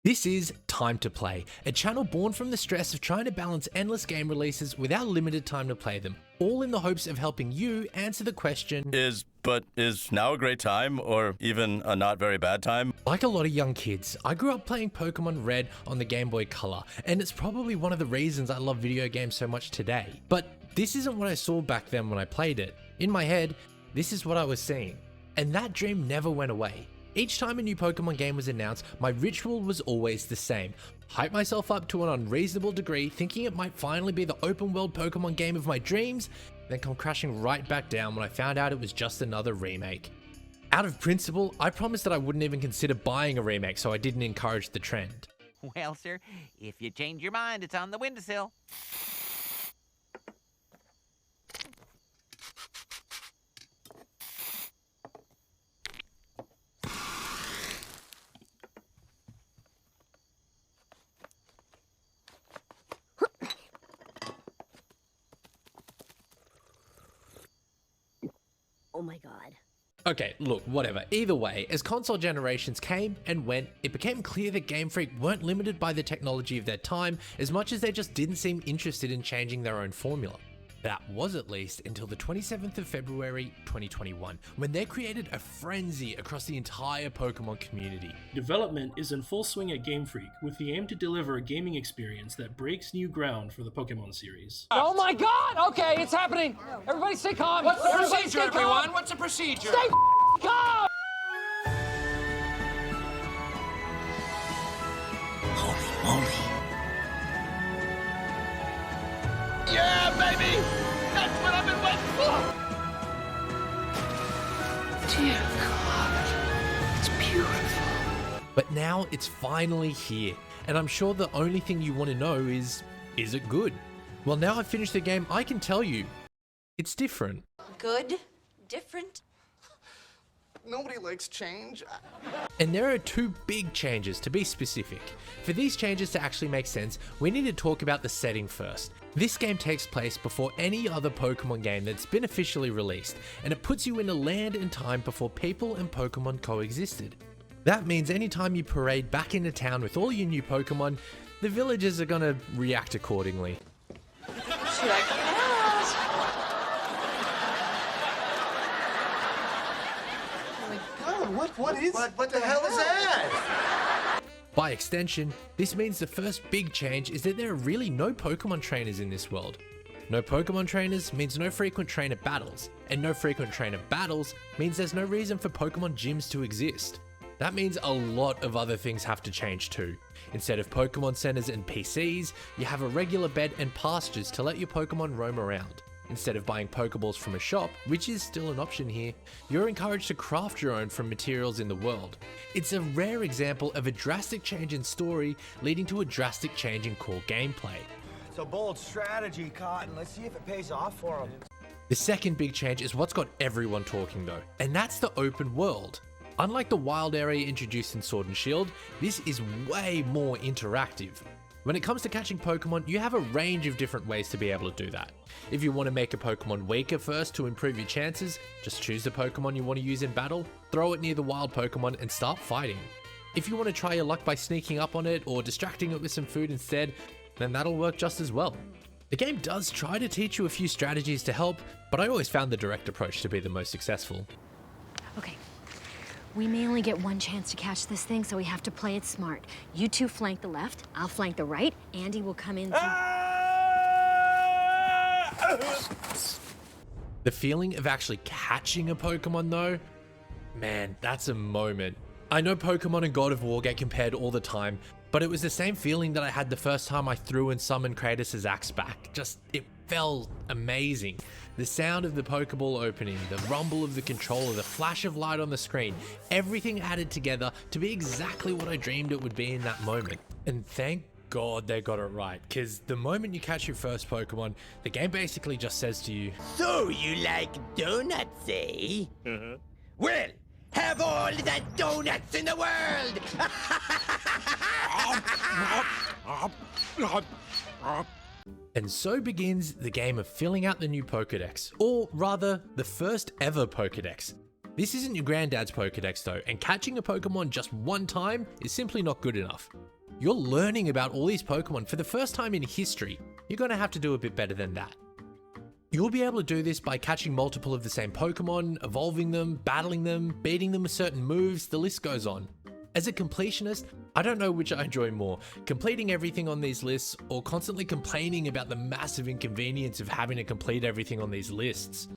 This is Time to Play, a channel born from the stress of trying to balance endless game releases with our limited time to play them, all in the hopes of helping you answer the question, Is now a great time, or even a not very bad time? Like a lot of young kids, I grew up playing Pokemon Red on the Game Boy Color, and it's probably one of the reasons I love video games so much today. But this isn't what I saw back then when I played it. In my head, this is what I was seeing. And that dream never went away. Each time a new Pokemon game was announced, my ritual was always the same. Hype myself up to an unreasonable degree, thinking it might finally be the open world Pokemon game of my dreams, then come crashing right back down when I found out it was just another remake. Out of principle, I promised that I wouldn't even consider buying a remake, so I didn't encourage the trend. Well, sir, if you change your mind, it's on the windowsill. Oh my god. Okay, look, whatever. Either way, as console generations came and went, it became clear that Game Freak weren't limited by the technology of their time as much as they just didn't seem interested in changing their own formula. That was at least until the 27th of February 2021, when they created a frenzy across the entire Pokemon community. Development is in full swing at Game Freak, with the aim to deliver a gaming experience that breaks new ground for the Pokemon series. Oh my god! Okay, it's happening! Everybody stay calm! What's the Everybody procedure, stay calm. everyone? What's the procedure? Stay calm! Holy moly. Yeah, baby! That's what I've been waiting for! Dear God, it's beautiful. But now it's finally here, and I'm sure the only thing you want to know is it good? Well, now I've finished the game, I can tell you, it's different. Good? Different? Nobody likes change. And there are two big changes, to be specific. For these changes to actually make sense, we need to talk about the setting first. This game takes place before any other Pokemon game that's been officially released, and it puts you in a land and time before people and Pokemon coexisted. That means anytime you parade back into town with all your new Pokemon, the villagers are gonna react accordingly. Check it out. What the hell is that? By extension, this means the first big change is that there are really no Pokemon trainers in this world. No Pokemon trainers means no frequent trainer battles, and no frequent trainer battles means there's no reason for Pokemon gyms to exist. That means a lot of other things have to change too. Instead of Pokemon centers and PCs, you have a regular bed and pastures to let your Pokemon roam around. Instead of buying Pokeballs from a shop, which is still an option here, you're encouraged to craft your own from materials in the world. It's a rare example of a drastic change in story leading to a drastic change in core gameplay. It's a bold strategy, Cotton. Let's see if it pays off for him. The second big change is what's got everyone talking though, and that's the open world. Unlike the wild area introduced in Sword and Shield, this is way more interactive. When it comes to catching Pokemon, you have a range of different ways to be able to do that. If you want to make a Pokemon weaker first to improve your chances, just choose the Pokemon you want to use in battle, throw it near the wild Pokemon and start fighting. If you want to try your luck by sneaking up on it or distracting it with some food instead, then that'll work just as well. The game does try to teach you a few strategies to help, but I always found the direct approach to be the most successful. Okay. We may only get one chance to catch this thing, so we have to play it smart. You two flank the left, I'll flank the right. Andy will come in. The feeling of actually catching a Pokemon though, man, that's a moment. I know Pokemon and God of War get compared all the time, but it was the same feeling that I had the first time I threw and summoned Kratos' axe back. It felt amazing. The sound of the Pokeball opening, the rumble of the controller, the flash of light on the screen, everything added together to be exactly what I dreamed it would be in that moment. And thank God they got it right, because the moment you catch your first Pokemon, the game basically just says to you, So you like donuts, eh? Well, have all the donuts in the world! And so begins the game of filling out the new Pokedex, or rather, the first ever Pokedex. This isn't your granddad's Pokedex though, and catching a Pokemon just one time is simply not good enough. You're learning about all these Pokemon for the first time in history. You're going to have to do a bit better than that. You'll be able to do this by catching multiple of the same Pokemon, evolving them, battling them, beating them with certain moves, the list goes on. As a completionist, I don't know which I enjoy more, completing everything on these lists or constantly complaining about the massive inconvenience of having to complete everything on these lists.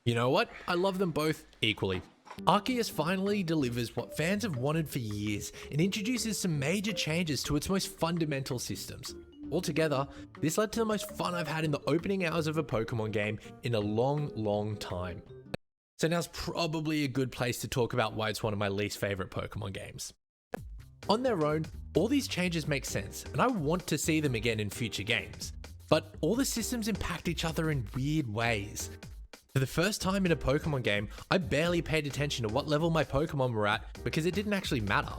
You know what? I love them both equally. Arceus finally delivers what fans have wanted for years and introduces some major changes to its most fundamental systems. Altogether, this led to the most fun I've had in the opening hours of a Pokemon game in a long time. So now's probably a good place to talk about why it's one of my least favorite Pokemon games. On their own, all these changes make sense, and I want to see them again in future games. But all the systems impact each other in weird ways. For the first time in a Pokemon game, I barely paid attention to what level my Pokemon were at because it didn't actually matter.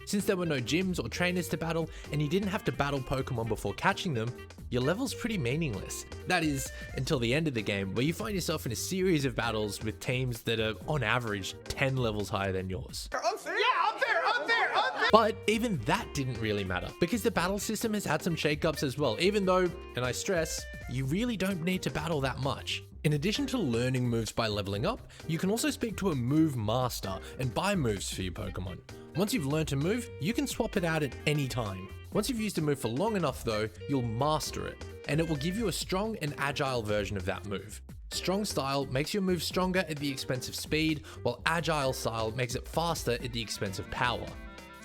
Since there were no gyms or trainers to battle, and you didn't have to battle Pokemon before catching them, your level's pretty meaningless. That is, until the end of the game, where you find yourself in a series of battles with teams that are, on average, 10 levels higher than yours. Up there! Yeah, up there! But even that didn't really matter, because the battle system has had some shakeups as well, even though, and I stress, you really don't need to battle that much. In addition to learning moves by leveling up, you can also speak to a move master and buy moves for your Pokemon. Once you've learned a move, you can swap it out at any time. Once you've used a move for long enough though, you'll master it, and it will give you a strong and agile version of that move. Strong style makes your move stronger at the expense of speed, while agile style makes it faster at the expense of power.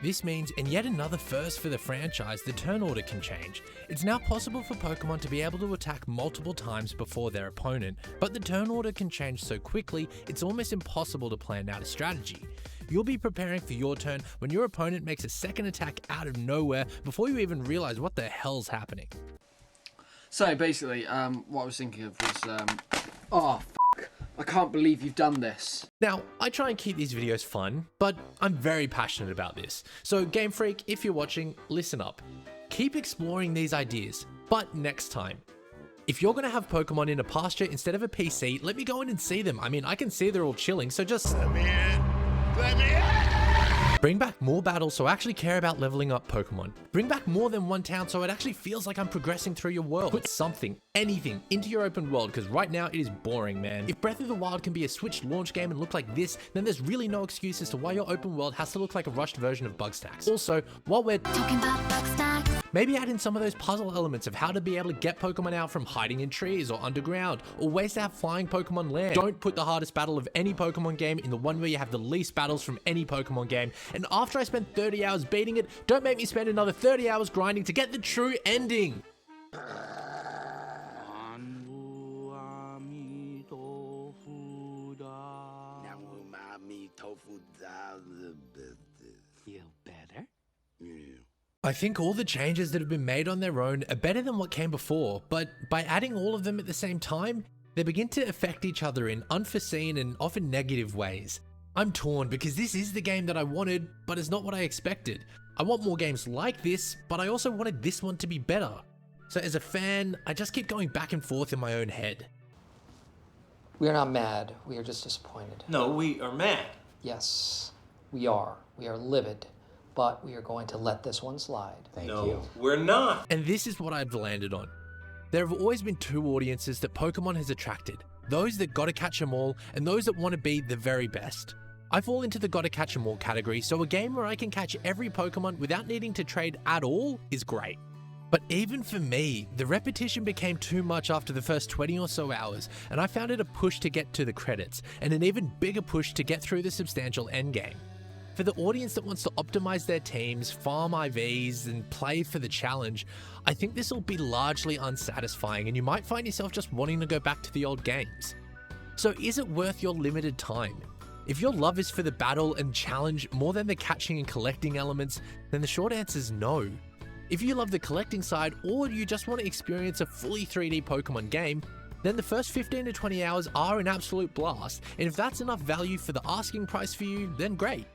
This means, in yet another first for the franchise, the turn order can change. It's now possible for Pokemon to be able to attack multiple times before their opponent, but the turn order can change so quickly, it's almost impossible to plan out a strategy. You'll be preparing for your turn when your opponent makes a second attack out of nowhere before you even realize what the hell's happening. So basically, what I was thinking of was, oh, I can't believe you've done this. Now, I try and keep these videos fun, but I'm very passionate about this. So Game Freak, if you're watching, listen up. Keep exploring these ideas, but next time. If you're gonna have Pokemon in a pasture instead of a PC, let me go in and see them. I mean, I can see they're all chilling, so just Let me in! bring back more battles so I actually care about leveling up Pokemon. Bring back more than one town so it actually feels like I'm progressing through your world. Put something, anything, into your open world, because right now it is boring, man. If Breath of the Wild can be a Switch launch game and look like this, then there's really no excuse as to why your open world has to look like a rushed version of Bugstacks. Also, while we're talking about Bugstacks, maybe add in some of those puzzle elements of how to be able to get Pokemon out from hiding in trees or underground, or ways to have flying Pokemon land. Don't put the hardest battle of any Pokemon game in the one where you have the least battles from any Pokemon game, and after I spend 30 hours beating it, don't make me spend another 30 hours grinding to get the true ending. Feel better? I think all the changes that have been made on their own are better than what came before, but by adding all of them at the same time, they begin to affect each other in unforeseen and often negative ways. I'm torn because this is the game that I wanted, but it's not what I expected. I want more games like this, but I also wanted this one to be better. So as a fan, I just keep going back and forth in my own head. We are not mad, we are just disappointed. No, we are mad. Yes, we are. We are livid, but we are going to let this one slide. Thank you. We're not. And this is what I've landed on. There have always been two audiences that Pokemon has attracted. Those that gotta catch 'em all, and those that want to be the very best. I fall into the gotta catch 'em all category, so a game where I can catch every Pokemon without needing to trade at all is great. But even for me, the repetition became too much after the first 20 or so hours, and I found it a push to get to the credits, and an even bigger push to get through the substantial endgame. For the audience that wants to optimize their teams, farm IVs, and play for the challenge, I think this will be largely unsatisfying, and you might find yourself just wanting to go back to the old games. So is it worth your limited time? If your love is for the battle and challenge more than the catching and collecting elements, then the short answer is no. If you love the collecting side, or you just want to experience a fully 3D Pokemon game, then the first 15 to 20 hours are an absolute blast, and if that's enough value for the asking price for you, then great.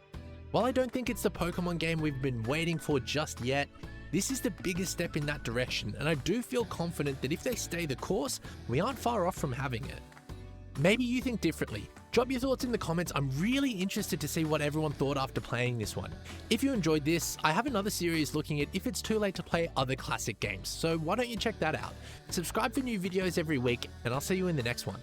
While I don't think it's the Pokemon game we've been waiting for just yet, This is the biggest step in that direction, and I do feel confident that if they stay the course, we aren't far off from having it. Maybe you think differently. Drop your thoughts in the comments. I'm really interested to see what everyone thought after playing this one. If you enjoyed this, I have another series looking at if it's too late to play other classic games, so why don't you check that out? Subscribe for new videos every week, and I'll see you in the next one.